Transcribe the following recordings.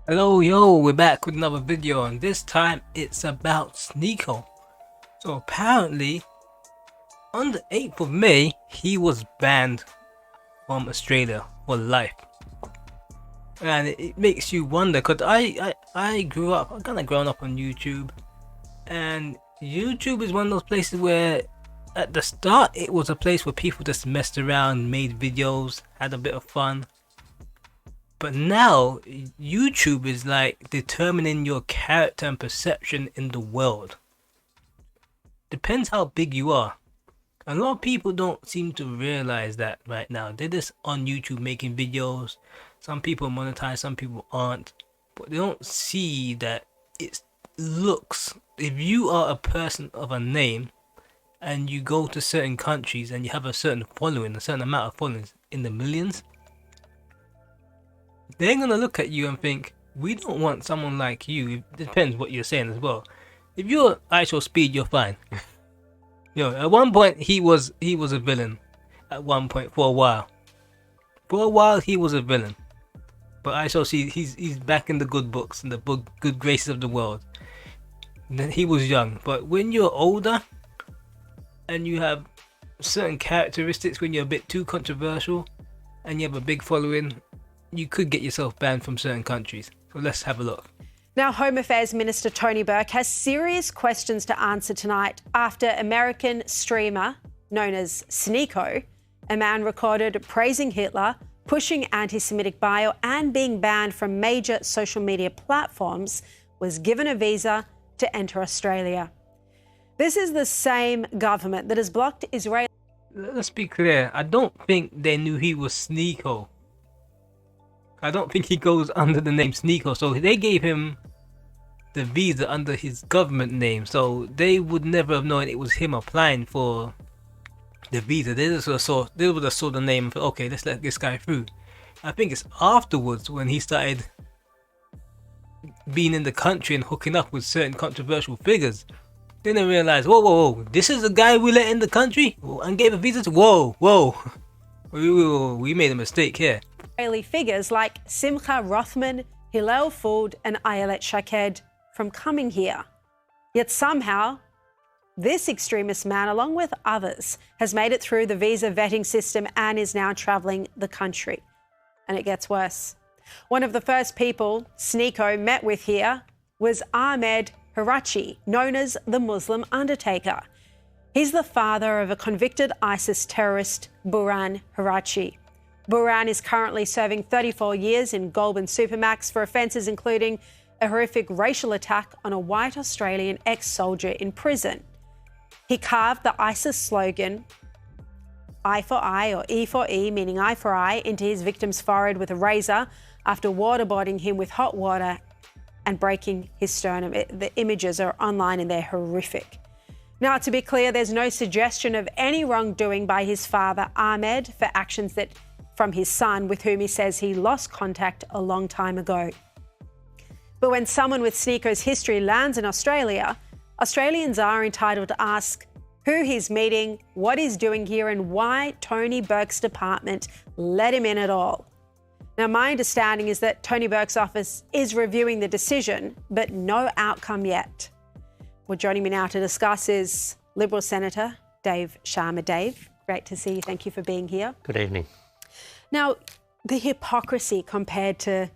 Hello, yo, we're back with another video, and this time it's about Sneako. So apparently, on the 8th of May, he was banned from Australia for life. And it makes you wonder, because I grew up, I kind of grown up on YouTube, and YouTube is one of those places where at the start it was a place where people just messed around, made videos, had a bit of fun. But now, YouTube is like determining your character and perception in the world. Depends how big you are. A lot of people don't seem to realize that right now. They're just on YouTube making videos. Some people monetize, some people aren't. But they don't see that it looks. If you are a person of a name and you go to certain countries and you have a certain following, a certain amount of followers in the millions, they're gonna look at you and think, we don't want someone like you. It depends what you're saying as well. If you're ISO speed, you're fine. At one point he was a villain. At one point, for a while. For a while he was a villain. But ISO see he's back in the good books, in the good graces of the world. And then he was young. But when you're older and you have certain characteristics, when you're a bit too controversial and you have a big following, you could get yourself banned from certain countries. So let's have a look. Now, Home Affairs Minister Tony Burke has serious questions to answer tonight after American streamer known as Sneako, a man recorded praising Hitler, pushing anti-Semitic bio and being banned from major social media platforms, was given a visa to enter Australia. This is the same government that has blocked Israel. Let's be clear. I don't think they knew he was Sneako. I don't think he goes under the name Sneako, so they gave him the visa under his government name, so they would never have known it was him applying for the visa. They would have saw the name and thought, okay, let's let this guy through. I think it's afterwards when he started being in the country and hooking up with certain controversial figures. Then they realized, whoa, this is the guy we let in the country and gave a visa to? Whoa. We made a mistake here. Israeli figures like Simcha Rothman, Hillel Fuld and Ayelet Shaked from coming here. Yet somehow, this extremist man, along with others, has made it through the visa vetting system and is now travelling the country. And it gets worse. One of the first people Sneako met with here was Ahmed Harachi, known as the Muslim Undertaker. He's the father of a convicted ISIS terrorist, Buran Harachi. Buran is currently serving 34 years in Goulburn Supermax for offences including a horrific racial attack on a white Australian ex-soldier in prison. He carved the ISIS slogan, eye for eye or E for E, meaning eye for eye, into his victim's forehead with a razor after waterboarding him with hot water and breaking his sternum. The images are online and they're horrific. Now, to be clear, there's no suggestion of any wrongdoing by his father, Ahmed, for actions that from his son, with whom he says he lost contact a long time ago. But when someone with Sneako's history lands in Australia, Australians are entitled to ask who he's meeting, what he's doing here, and why Tony Burke's department let him in at all. Now, my understanding is that Tony Burke's office is reviewing the decision, but no outcome yet. Well, joining me now to discuss is Liberal Senator Dave Sharma. Dave, great to see you. Thank you for being here. Good evening. Now, the hypocrisy compared to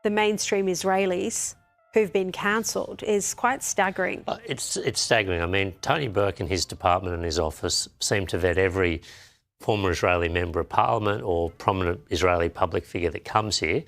the mainstream Israelis who've been cancelled is quite staggering. It's staggering. I mean, Tony Burke and his department and his office seem to vet every former Israeli member of parliament or prominent Israeli public figure that comes here,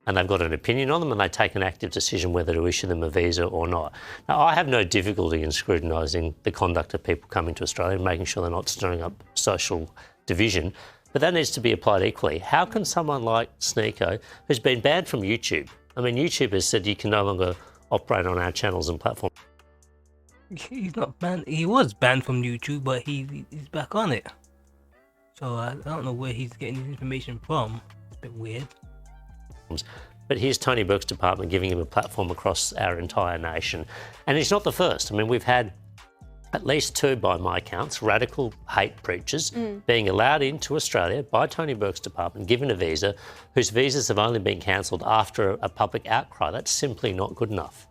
and they've got an opinion on them and they take an active decision whether to issue them a visa or not. Now, I have no difficulty in scrutinising the conduct of people coming to Australia and making sure they're not stirring up social division, but that needs to be applied equally. How can someone like Sneako, who's been banned from YouTube, I mean, YouTube has said you can no longer operate on our channels and platforms. He's not banned. He was banned from YouTube, but he's back on it. So I don't know where he's getting his information from. It's a bit weird. But here's Tony Burke's department giving him a platform across our entire nation. And he's not the first. I mean, we've had at least 2 by my counts, radical hate preachers being allowed into Australia by Tony Burke's department, given a visa, whose visas have only been cancelled after a public outcry. That's simply not good enough.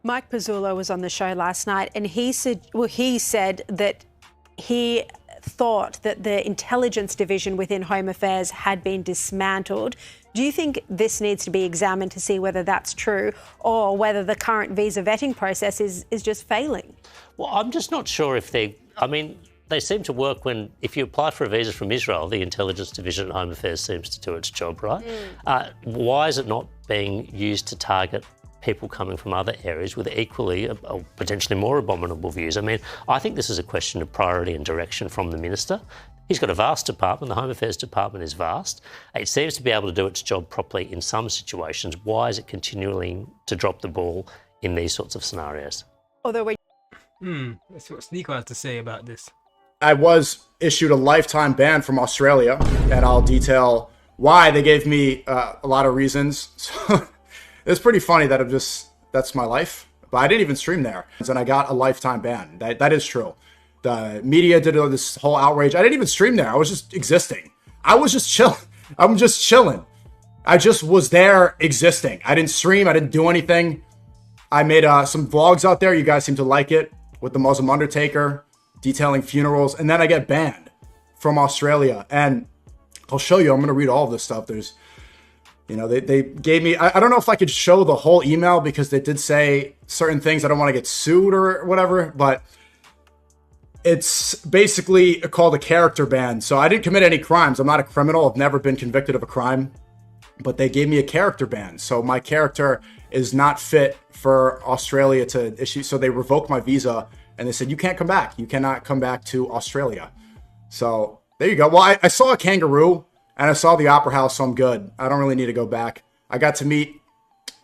Mike Pizzullo was on the show last night, and he said that he thought that the intelligence division within Home Affairs had been dismantled. Do you think this needs to be examined to see whether that's true, or whether the current visa vetting process is just failing? Well, I'm just not sure if they seem to work if you apply for a visa from Israel, the intelligence division at Home Affairs seems to do its job, right? Why is it not being used to target people coming from other areas with equally or potentially more abominable views? I mean, I think this is a question of priority and direction from the minister. He's got a vast department. The Home Affairs department is vast. It seems to be able to do its job properly in some situations. Why is it continuing to drop the ball in these sorts of scenarios? Although That's what Sneako has to say about this. I was issued a lifetime ban from Australia, and I'll detail why. They gave me a lot of reasons. So it's pretty funny that that's my life. But I didn't even stream there, and I got a lifetime ban. That is true. The media did this whole outrage. I didn't even stream there. I was just existing. I was just chilling. I'm just chilling. I just was there existing. I didn't stream. I didn't do anything. I made some vlogs out there. You guys seem to like it, with the Muslim undertaker, detailing funerals. And then I get banned from Australia. And I'll show you. I'm going to read all of this stuff. There's, they gave me, I don't know if I could show the whole email, because they did say certain things. I don't want to get sued or whatever, but it's basically called a character ban. So I didn't commit any crimes. I'm not a criminal. I've never been convicted of a crime, but they gave me a character ban. So my character is not fit for Australia to issue. So they revoked my visa, and they said, you can't come back. You cannot come back to Australia. So there you go. Well, I saw a kangaroo, and I saw the Opera House, so I'm good. I don't really need to go back. I got to meet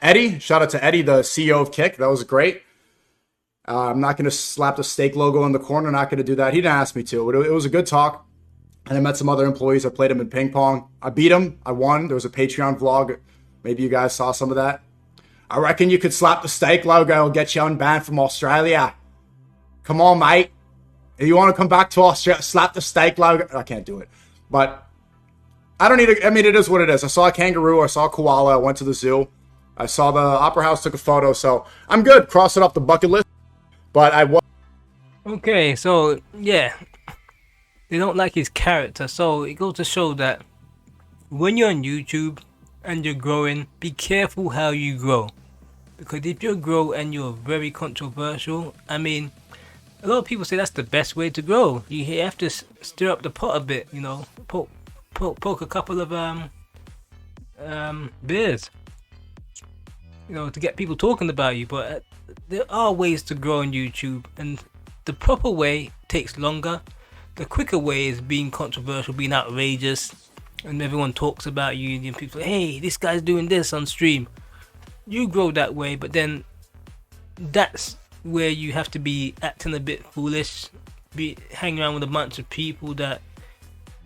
Eddie. Shout out to Eddie, the CEO of Kick. That was great. I'm not going to slap the steak logo in the corner. Not going to do that. He didn't ask me to, but it was a good talk. And I met some other employees. I played them in ping pong. I beat them. I won. There was a Patreon vlog. Maybe you guys saw some of that. I reckon you could slap the steak logo. It'll get you unbanned from Australia. Come on, mate. If you want to come back to Australia, slap the steak logo. I can't do it. But I don't need to. I mean, it is what it is. I saw a kangaroo. I saw a koala. I went to the zoo. I saw the Opera House, took a photo. So I'm good. Cross it off the bucket list. But I was. Okay, so yeah, they don't like his character. So it goes to show that when you're on YouTube and you're growing, be careful how you grow. Because if you grow and you're very controversial, I mean, a lot of people say that's the best way to grow. You have to stir up the pot a bit, poke a couple of beers, to get people talking about you. But there are ways to grow on YouTube, and the proper way takes longer. The quicker way is being controversial, being outrageous, and everyone talks about you, and people say, hey, this guy's doing this on stream. You grow that way, but then that's where you have to be acting a bit foolish, be hanging around with a bunch of people that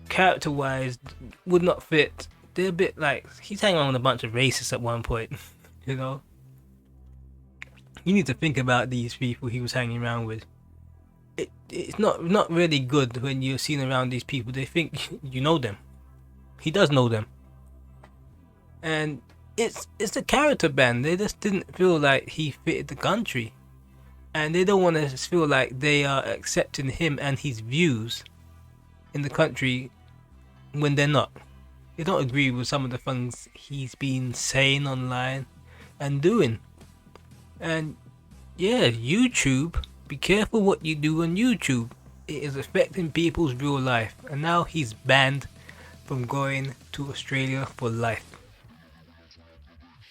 character-wise would not fit. They're a bit like, he's hanging around with a bunch of racists at one point, You need to think about these people he was hanging around with. It's not really good when you're seen around these people. They think you know them. He does know them. And it's a character ban. They just didn't feel like he fitted the country. And they don't want to feel like they are accepting him and his views in the country when they're not. They don't agree with some of the things he's been saying online and doing. And yeah, YouTube, be careful what you do on YouTube. It is affecting people's real life. And now he's banned from going to Australia for life.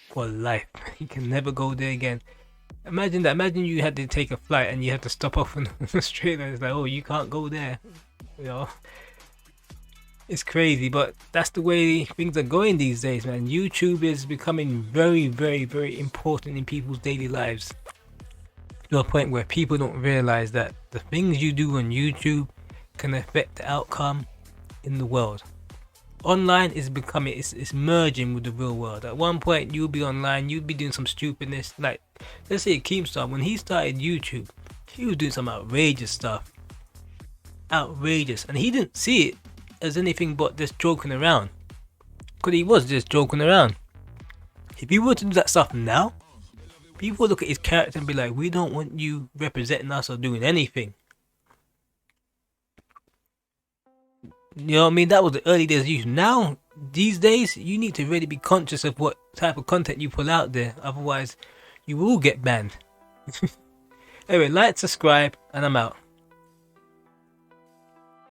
For life. He can never go there again. Imagine that. Imagine you had to take a flight and you had to stop off in Australia. It's like, oh, you can't go there. It's crazy, but that's the way things are going these days, man. YouTube is becoming very, very, very important in people's daily lives. To a point where people don't realize that the things you do on YouTube can affect the outcome in the world. Online is becoming, it's merging with the real world. At one point, you'll be online, you'll be doing some stupidness. Like, let's say Keemstar, when he started YouTube, he was doing some outrageous stuff. Outrageous. And he didn't see it as anything but just joking around. Because he was just joking around. If he were to do that stuff now, people would look at his character and be like, we don't want you representing us or doing anything. You know what I mean? That was the early days of YouTube. Now, these days, you need to really be conscious of what type of content you pull out there. Otherwise, you will get banned. Anyway, like, subscribe, and I'm out.